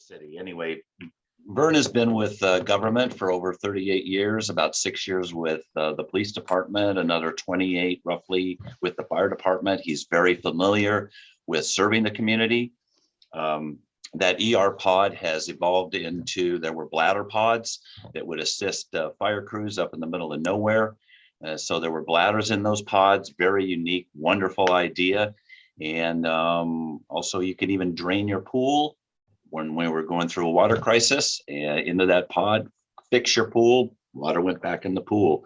city. Anyway, Vern has been with government for over 38 years, about 6 years with the police department, another 28 roughly with the fire department. He's very familiar with serving the community. That ER pod has evolved into, there were bladder pods that would assist fire crews up in the middle of nowhere. So there were bladders in those pods, very unique, wonderful idea. And also you can even drain your pool when we were going through a water crisis into that pod, fix your pool, water went back in the pool.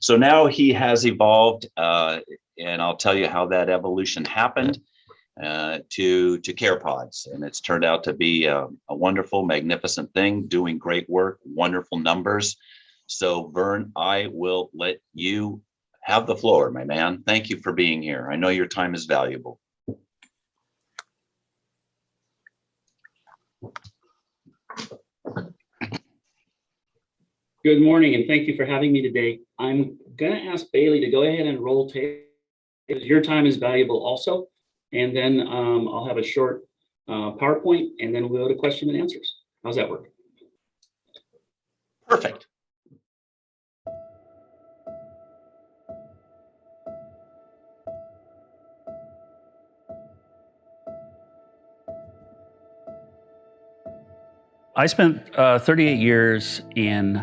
So now he has evolved, and I'll tell you how that evolution happened to care pods. And it's turned out to be a wonderful, magnificent thing, doing great work, wonderful numbers. So Vern, I will let you have the floor, my man. Thank you for being here. I know your time is valuable. Good morning, and thank you for having me today. I'm going to ask Bailey to go ahead and roll tape. Your time is valuable also. And then I'll have a short PowerPoint, and then we'll go to question and answers. How's that work? Perfect. I spent 38 years in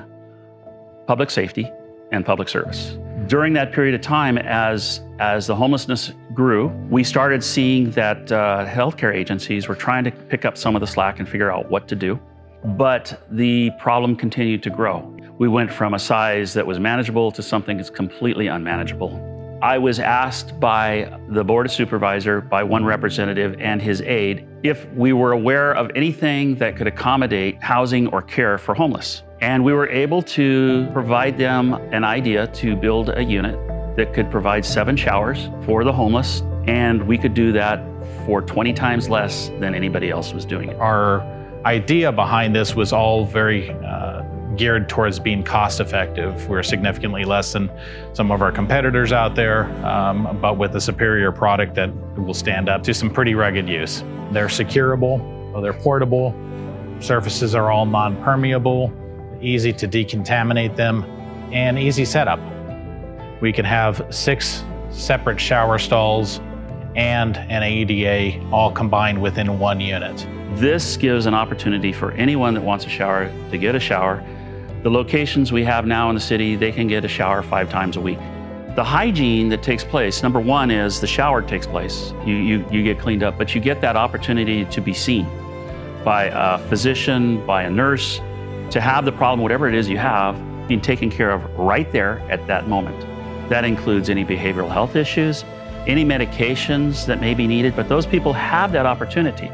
public safety and public service. During that period of time, as the homelessness grew, we started seeing that healthcare agencies were trying to pick up some of the slack and figure out what to do. But the problem continued to grow. We went from a size that was manageable to something that's completely unmanageable. I was asked by the Board of Supervisor, by one representative and his aide, if we were aware of anything that could accommodate housing or care for homeless. And we were able to provide them an idea to build a unit that could provide 7 showers for the homeless, and we could do that for 20 times less than anybody else was doing it. Our idea behind this was all very geared towards being cost effective. We're significantly less than some of our competitors out there, but with a superior product that will stand up to some pretty rugged use. They're securable, they're portable, surfaces are all non-permeable, easy to decontaminate them, and easy setup. We can have 6 separate shower stalls and an ADA all combined within one unit. This gives an opportunity for anyone that wants a shower to get a shower. The locations we have now in the city, they can get a shower 5 times a week. The hygiene that takes place, number one is the shower takes place. You get cleaned up, but you get that opportunity to be seen by a physician, by a nurse, to have the problem, whatever it is you have, being taken care of right there at that moment. That includes any behavioral health issues, any medications that may be needed, but those people have that opportunity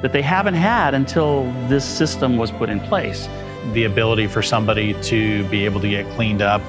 that they haven't had until this system was put in place. The ability for somebody to be able to get cleaned up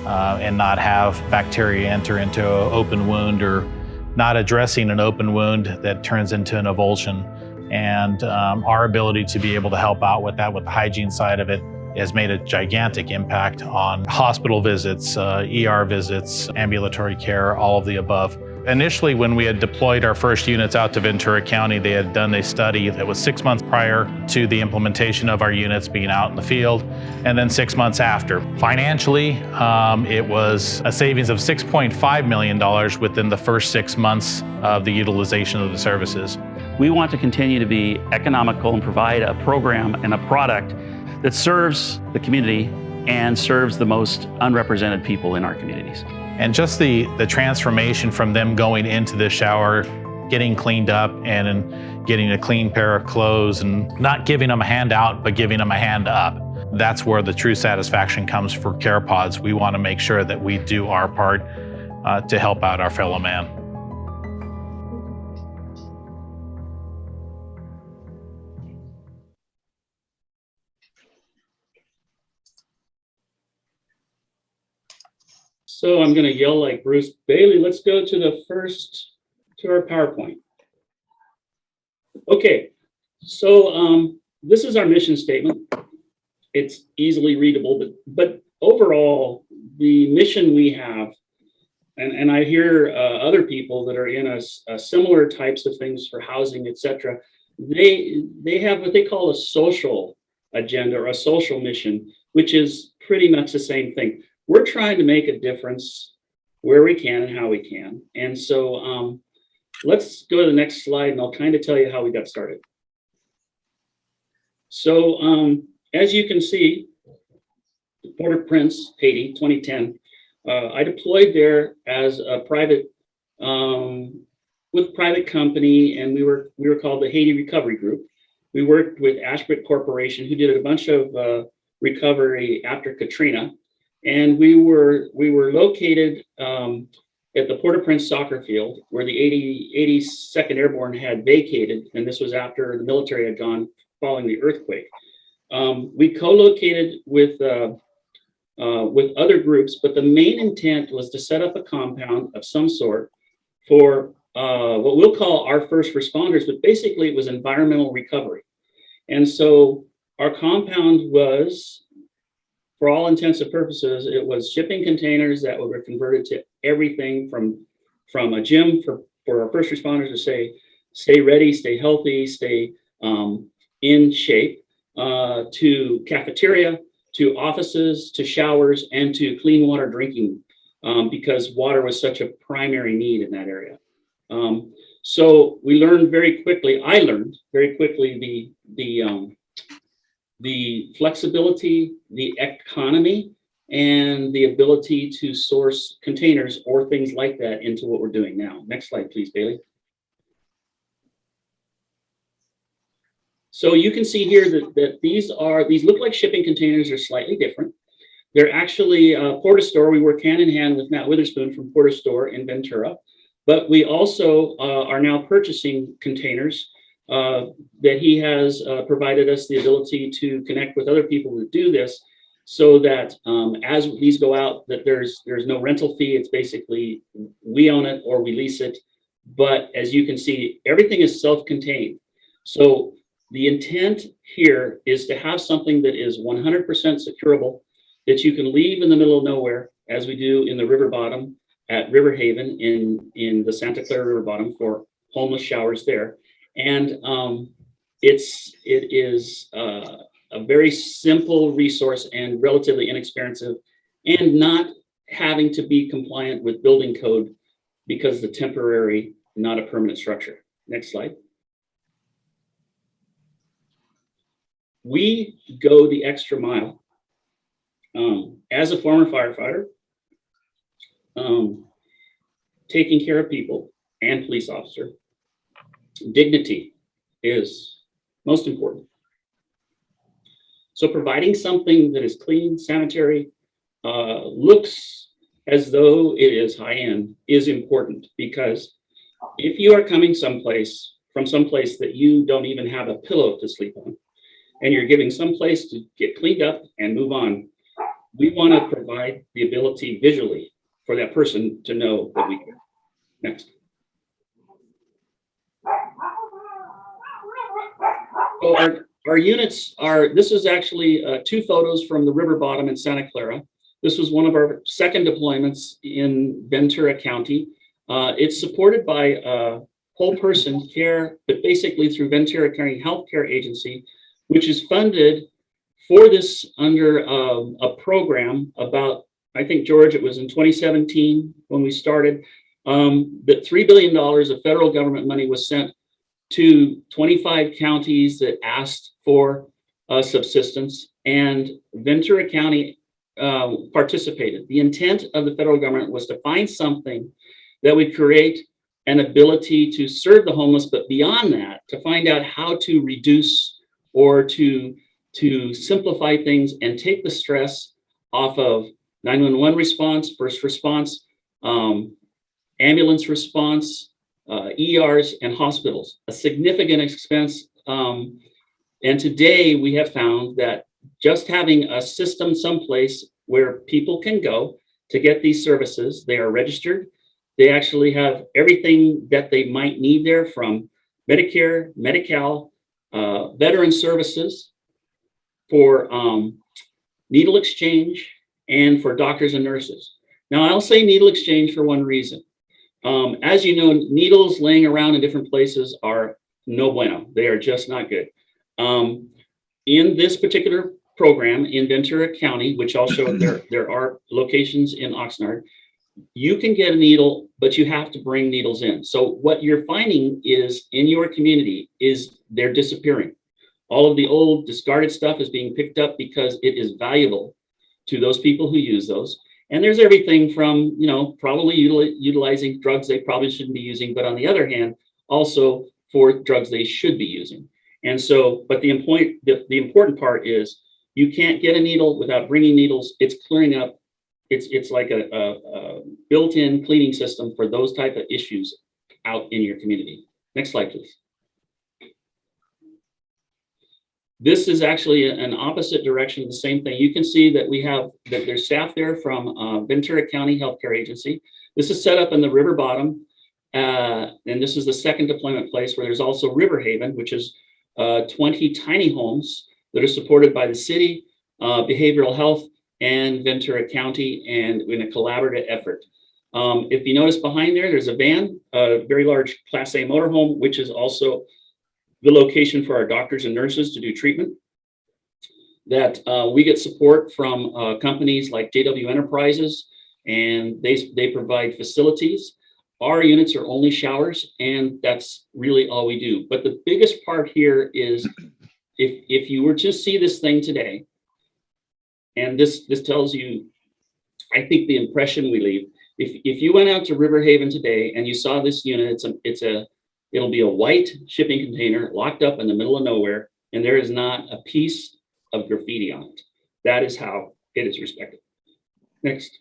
and not have bacteria enter into an open wound, or not addressing an open wound that turns into an avulsion. And our ability to be able to help out with that, with the hygiene side of it, has made a gigantic impact on hospital visits, ER visits, ambulatory care, all of the above. Initially, when we had deployed our first units out to Ventura County, they had done a study that was 6 months prior to the implementation of our units being out in the field, and then 6 months after. Financially, it was a savings of $6.5 million within the first 6 months of the utilization of the services. We want to continue to be economical and provide a program and a product that serves the community and serves the most unrepresented people in our communities. And just the transformation from them going into the shower, getting cleaned up, and then getting a clean pair of clothes, and not giving them a hand out, but giving them a hand up. That's where the true satisfaction comes for Care Pods. We want to make sure that we do our part to help out our fellow man. So I'm going to yell like Bruce. Bailey, let's go to our PowerPoint. Okay, so this is our mission statement. It's easily readable, but overall, the mission we have, and I hear other people that are in a similar types of things for housing, etc. they have what they call a social agenda or a social mission, which is pretty much the same thing. We're trying to make a difference where we can and how we can. And so let's go to the next slide and I'll kind of tell you how we got started. So as you can see, Port-au-Prince, Haiti, 2010, I deployed there as a private, with private company, and we were called the Haiti Recovery Group. We worked with Ashbrook Corporation, who did a bunch of recovery after Katrina, and we were located at the Port-au-Prince soccer field, where the 82nd Airborne had vacated, and this was after the military had gone following the earthquake. We co-located with other groups, but the main intent was to set up a compound of some sort for what we'll call our first responders, but basically it was environmental recovery. And so our compound was, for all intents and purposes, it was shipping containers that were converted to everything from a gym for our first responders to say, stay ready, stay healthy, stay in shape, to cafeteria, to offices, to showers, and to clean water drinking, because water was such a primary need in that area. So we learned very quickly, I learned very quickly the flexibility, the economy, and the ability to source containers or things like that into what we're doing now. Next slide, please, Bailey. So you can see here that these look like shipping containers, are slightly different. They're actually Port-au-Store. We work hand in hand with Matt Witherspoon from Port-au-Store in Ventura, but we also are now purchasing containers that he has provided us the ability to connect with other people who do this, so that as these go out, that there's no rental fee. It's basically we own it or we lease it. But as you can see, everything is self-contained. So the intent here is to have something that is 100% securable, that you can leave in the middle of nowhere, as we do in the river bottom at River Haven in the Santa Clara River bottom for homeless showers there. And it is a very simple resource and relatively inexpensive, and not having to be compliant with building code because the temporary, not a permanent structure. Next slide. We go the extra mile. As a former firefighter, taking care of people and police officer, dignity is most important. So providing something that is clean, sanitary, looks as though it is high-end is important, because if you are coming from someplace that you don't even have a pillow to sleep on, and you're giving some place to get cleaned up and move on, we want to provide the ability visually for that person to know that we care. Next. So our units are, this is actually 2 photos from the river bottom in Santa Clara. This was one of our second deployments in Ventura County. It's supported by whole person care, but basically through Ventura County Healthcare Agency, which is funded for this under a program about, I think, George, it was in 2017 when we started, that $3 billion of federal government money was sent to 25 counties that asked for subsistence, and Ventura County participated. The intent of the federal government was to find something that would create an ability to serve the homeless, but beyond that, to find out how to reduce or to simplify things and take the stress off of 911 response, first response, ambulance response, ERs, and hospitals, a significant expense. And today we have found that just having a system someplace where people can go to get these services, they are registered. They actually have everything that they might need there, from Medicare, Medi-Cal, veteran services, for needle exchange, and for doctors and nurses. Now, I'll say needle exchange for one reason. As you know, needles laying around in different places are no bueno. They are just not good. In this particular program in Ventura County, which also there are locations in Oxnard, you can get a needle, but you have to bring needles in. So what you're finding is in your community is they're disappearing. All of the old discarded stuff is being picked up because it is valuable to those people who use those. And there's everything from, probably utilizing drugs they probably shouldn't be using, but on the other hand, also for drugs they should be using. And so, but the important part is you can't get a needle without bringing needles. It's clearing up. It's like a built-in cleaning system for those type of issues out in your community. Next slide, please. This is actually an opposite direction of the same thing. You can see that there's staff there from Ventura County Healthcare Agency. This is set up in the river bottom. And this is the second deployment place where there's also River Haven, which is 20 tiny homes that are supported by the city, behavioral health, and Ventura County, and in a collaborative effort. If you notice behind there's a van, a very large Class A motorhome, which is also the location for our doctors and nurses to do treatment. That we get support from companies like JW Enterprises, and they provide facilities. Our units are only showers, and that's really all we do. But the biggest part here is if you were to see this thing today, and this tells you, I think, the impression we leave. If you went out to River Haven today and you saw this unit, it'll be a white shipping container locked up in the middle of nowhere, and there is not a piece of graffiti on it. That is how it is respected. Next.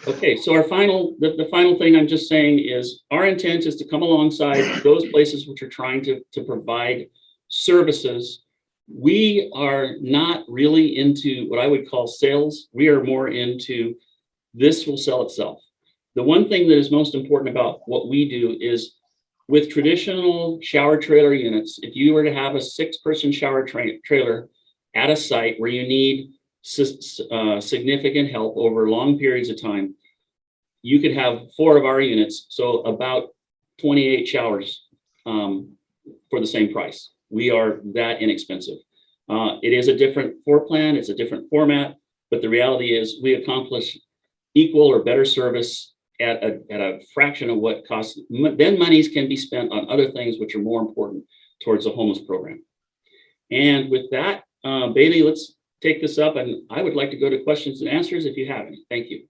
Okay, so the final thing I'm just saying is our intent is to come alongside those places which are trying to provide services. We are not really into what I would call sales. We are more into this will sell itself. The one thing that is most important about what we do is with traditional shower trailer units, if you were to have a 6-person shower trailer at a site where you need significant help over long periods of time, you could have 4 of our units, so about 28 showers for the same price. We are that inexpensive. It is a different floor plan, it's a different format, but the reality is we accomplish equal or better service at a fraction of what costs. Then monies can be spent on other things which are more important towards the homeless program. And with that, Bailey, let's take this up, and I would like to go to questions and answers if you have any. Thank you.